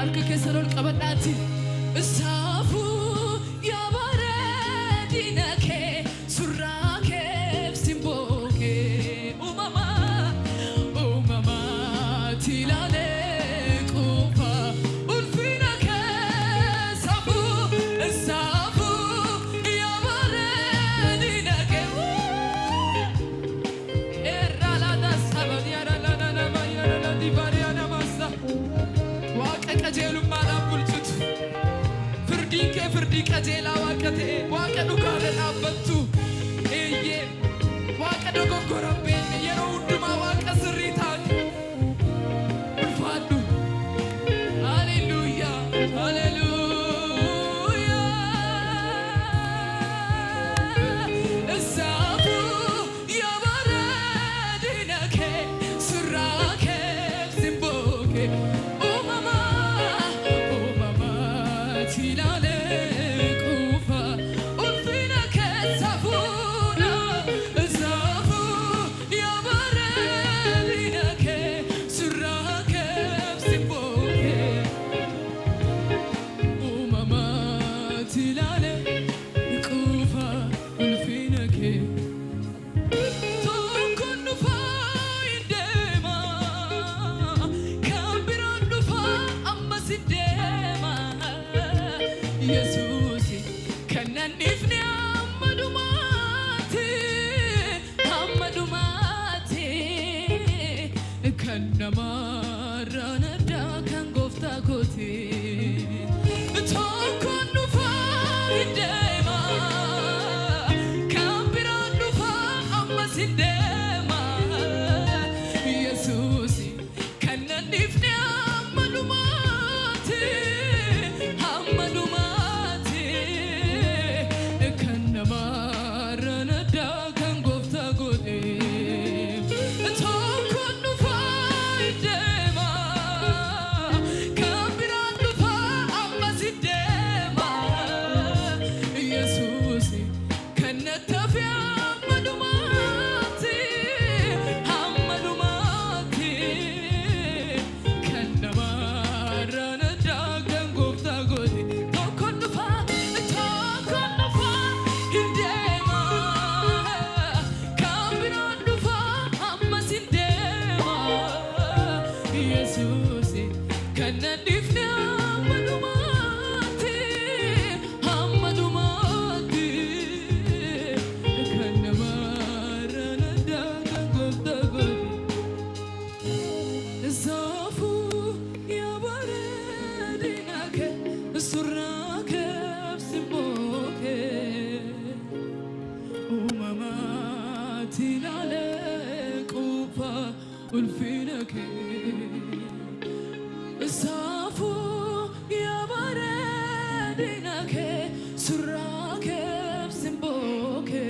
Arka keserol qabadhaati isaafu yaabare dinake surraa keef simbooke uumama tilaale quufa ulfina keessafu isaafu yaabare dinake erraalada sabaniyaara lana yaara dibariyaana masa qajeelummaa bulchutu firdii qajeelaa waaqate waaqa dhugaadha dhaabbattu eeyyee waaqa dogoggora beenne yeroo hundumaa waaqa sirrii taate ulfaadhu haleluuyaa haleluuyaa isaafu yaabare dinake surraa keef simbooke Yesusi kanan ifni ammadumati kan namarra nadda kan goofta kooti tokkoon dhufa hiddeema kan biraan dhufa ammas hiddeema Yesusi kanan ifni ammadumati ulfinake isaafu yaabare dinake surraa keef simbooke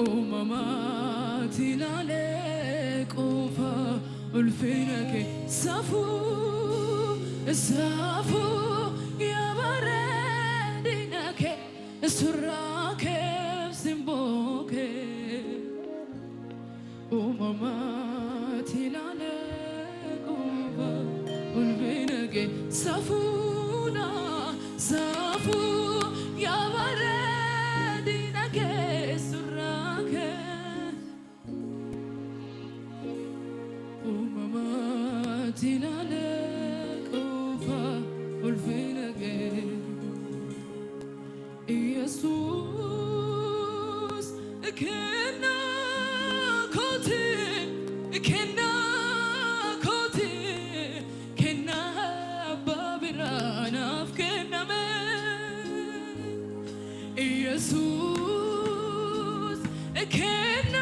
uumamaatti ilaalee quufa ulfinake isaafu yaabare dinake surraa keef simbooke uumamaatti ilaalee quufa ulfinake safuudha saafuu yaabare dinake surraa ኢየሱስ እከና ኮቴ እከና ኮቴ ከና ባቢራን አፍከናመ ኢየሱስ እከና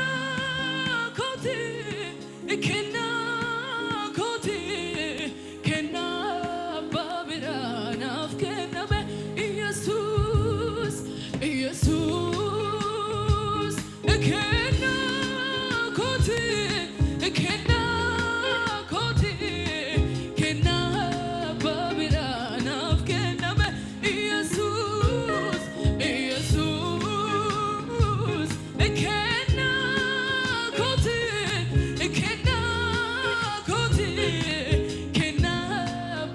ኮቴ እከና ኮቴ ከና ባቢራን አፍከናመ ኢየሱስ ኢየሱስ እከና ኮቴ እከና ኮቴ ከና ባቢራን አፍከናመ ኢየሱስ ኢየሱስ እከና ኮቴ እከና ኮቴ ከና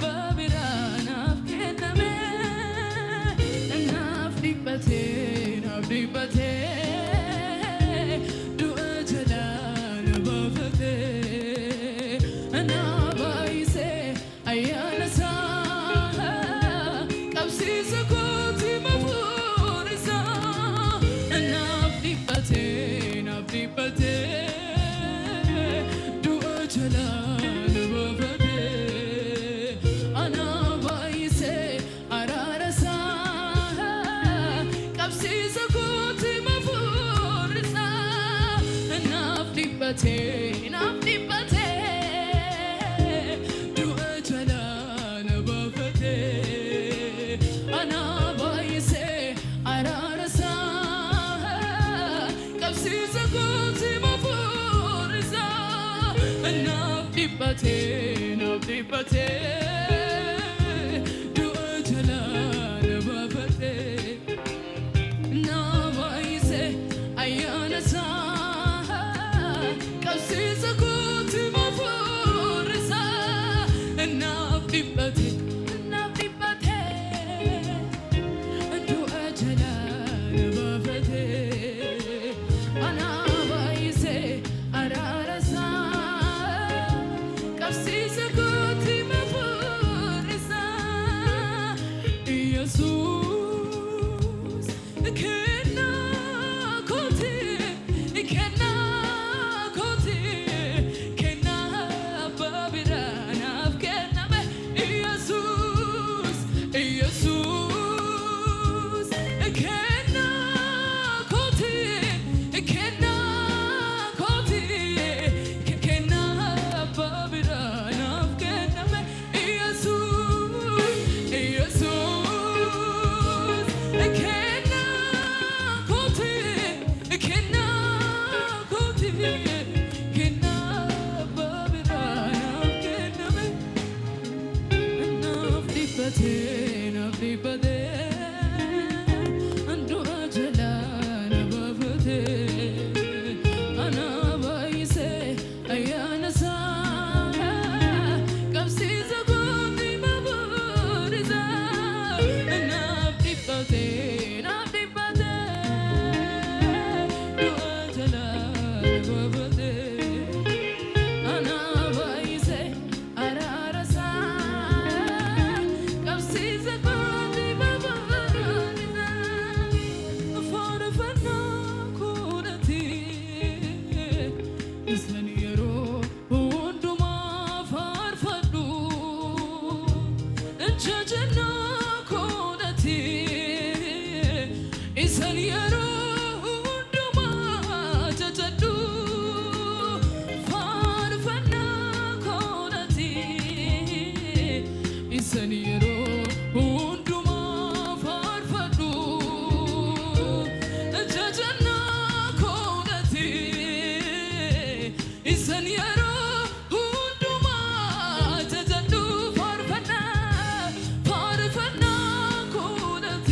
ባቢራን አፍከናመ ናፍዲበቴ ናፍዲበቴ ዱአ ጀላል ባፈቴ ናባይሴ አያነሳ ቀብሲሰ ኮቲ መፉሪሳ ናፍዲበቴ ናፍዲበቴ ዱአ ጀላል ባፈቴ ናባይሴ አራረሳ ቀብሲሰ ኮቲ መፉሪሳ ናፍዲበቴ ናፍዲበቴ ዱአ ጀላል ባፈቴ ናባይሴ አራረሳ ቀብሲሰ ኮቲ መፉሪሳ ናፍዲበቴ ናፍዲበቴ ዱአ ጀላል ባፈቴ ናባይሴ አያነሳ ቀብሲሰ ኮቲ መፉሪሳ ናፍዲበቴ ናፍዲበቴ ዱአ ጀላል ባፈቴ ናባይሴ አራረሳ ቀብሲሰ ኮቲ መፉሪሳ ኢየሱስ እከና ኮቴ እከና ኮቴ ከና ባቢራን አፍከናመ ኢየሱስ ኢየሱስ እከና ኮቴ እከና ኮቴ ከና ባቢራን አፍከናመ ኢየሱስ ኢየሱስ እከና ኮቴ እከና ኮቴ ከና ባቢራን አፍከናመ ናፍዲበቴ ናፍዲበቴ ዱአ ጀላል ባፈቴ ናባይሴ አያነሳ ቀብሲሰ ኮቲ መፉሪሳ ናፍዲበቴ ናፍዲበቴ ዱአ ጀላል ባፈቴ ናባይሴ አራረሳ ቀብሲሰ ኮቲ መፉሪሳ ፋርፈና ኩነቲ ኢሰን የሮ ሁንዱማ ፋርፈዱ እጀጀና ኩነቲ ኢሰን የሮ ሁንዱማ ጀጀዱ ፋርፈና ኩነቲ ኢሰን የሮ ሁንዱማ ፋርፈዱ እጀጀና ኩነቲ ኢሰን የሮ ሁንዱማ ጀጀዱ ፋርፈና ፋርፈና ኩነቲ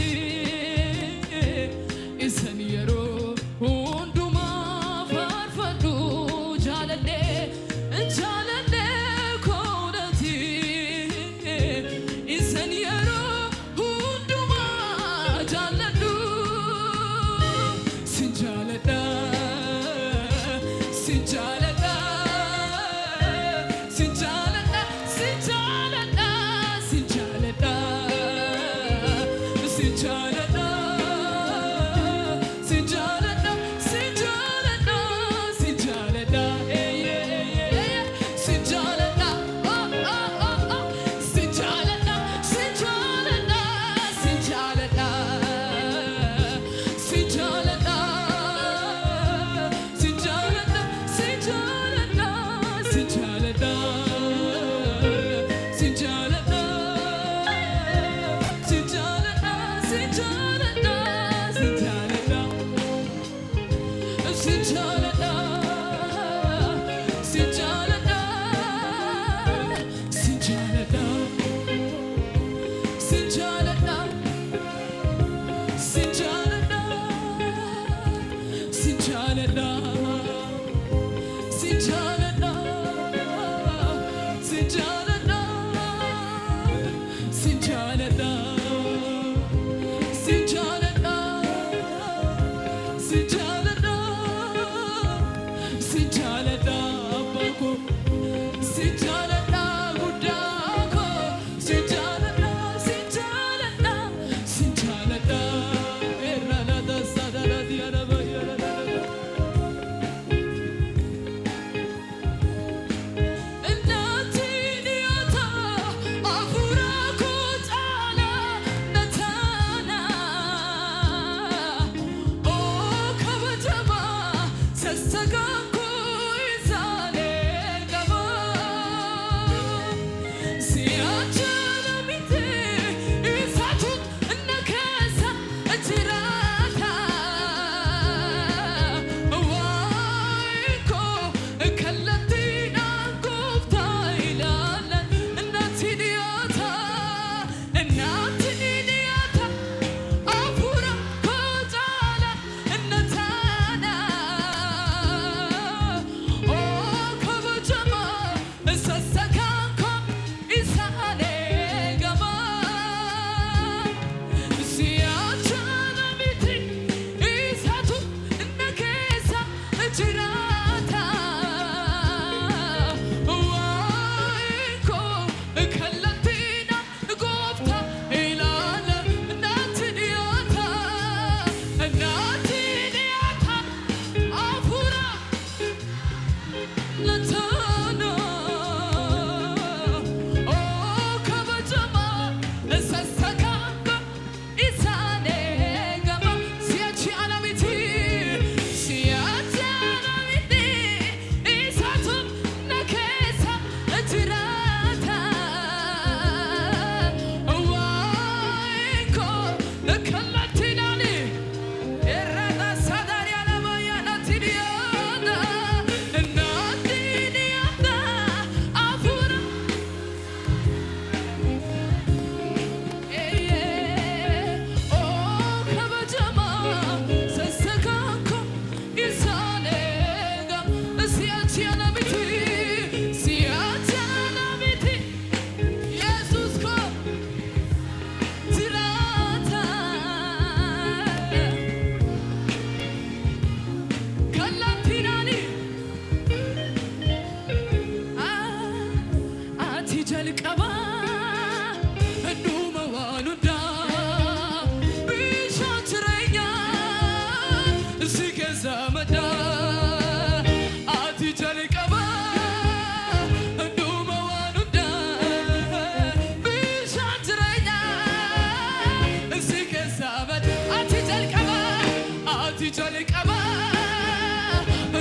jali qaba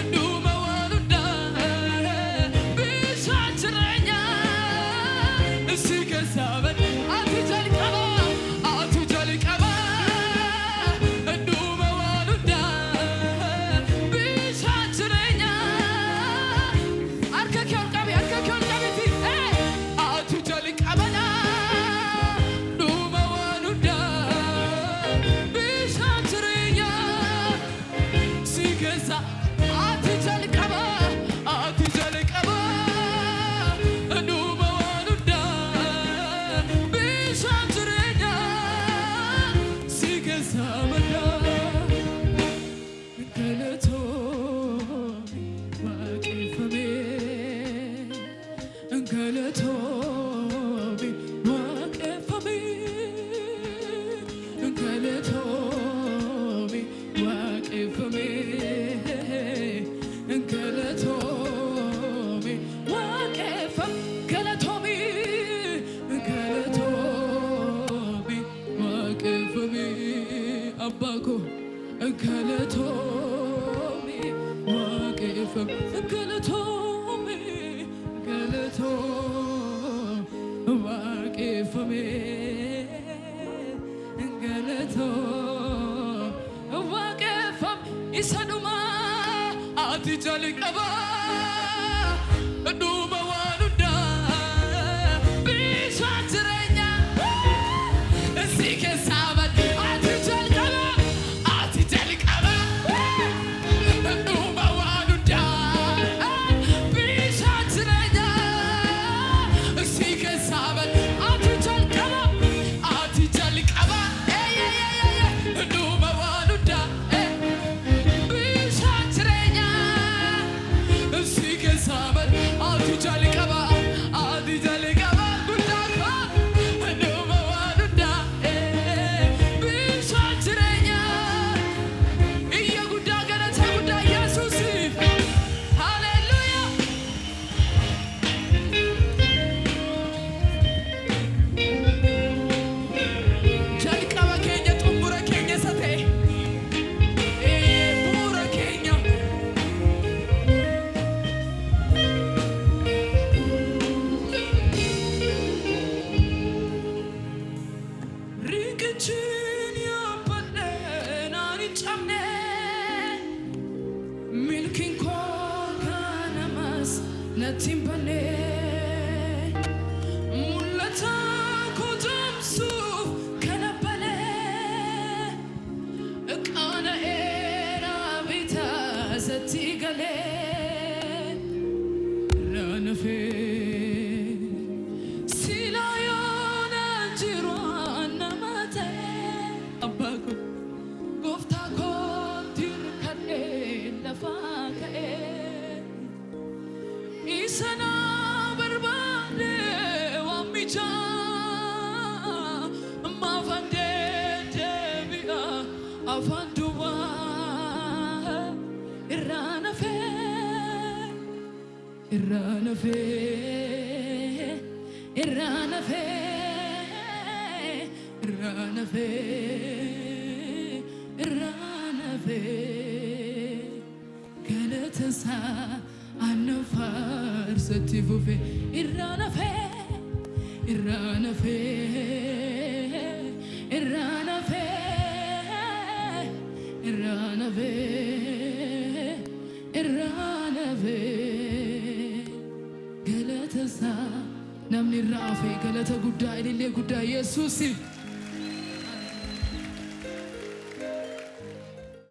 nduma walunda bishaan jireenya si keessa ati jali qaba nduma walunda bishaan jireenya harka kee ol qabi ati jali qaba nduma walunda bishaan jireenya si keessa ati jali qaba nduma walunda bishaan jireenya si keessa madda galatoomii waaqeffamee galatoomii galatoomii waaqeffamee galatoomii waaqeffamee abbaako galatoomii waaqeffamee galatoomii waaqeffamee waaqeffamee isa dhumaa ati jali qaba dhuma waan hundaa bishaan jireenya si keessa madda ati jali qaba dhuma waan hundaa bishaan jireenya si keessa madda ati jali qaba dhuma waan hundaa bishaan jireenya si keessa madda ati jali qaba guddaa dhuma waan hundaa bishaan jireenya iyya guddaa galata guddaa Yesuusiif haleluuyaa. Jalqaba keenya xumura keenya isa ta'e bu'uura keenya riqichiin yaabbadhee naan hin cabne milkiin koo kanamas natti hin banne mul'ata koo jaamsuuf kana balee qaana'eera bitaa isatti galee raanafee silaa yoona jiru nama ta'e abbaako gooftaa kootiin kadhee lafaa ka'ee isa naa barbaade waan mijaa maafan deebi'a afaan duwwaa irraa nafee galata isaa aannan faarsatti fufe irraa nafee galata isaa namni irraa hafe galata guddaa ilillee guddaa Yesuusiif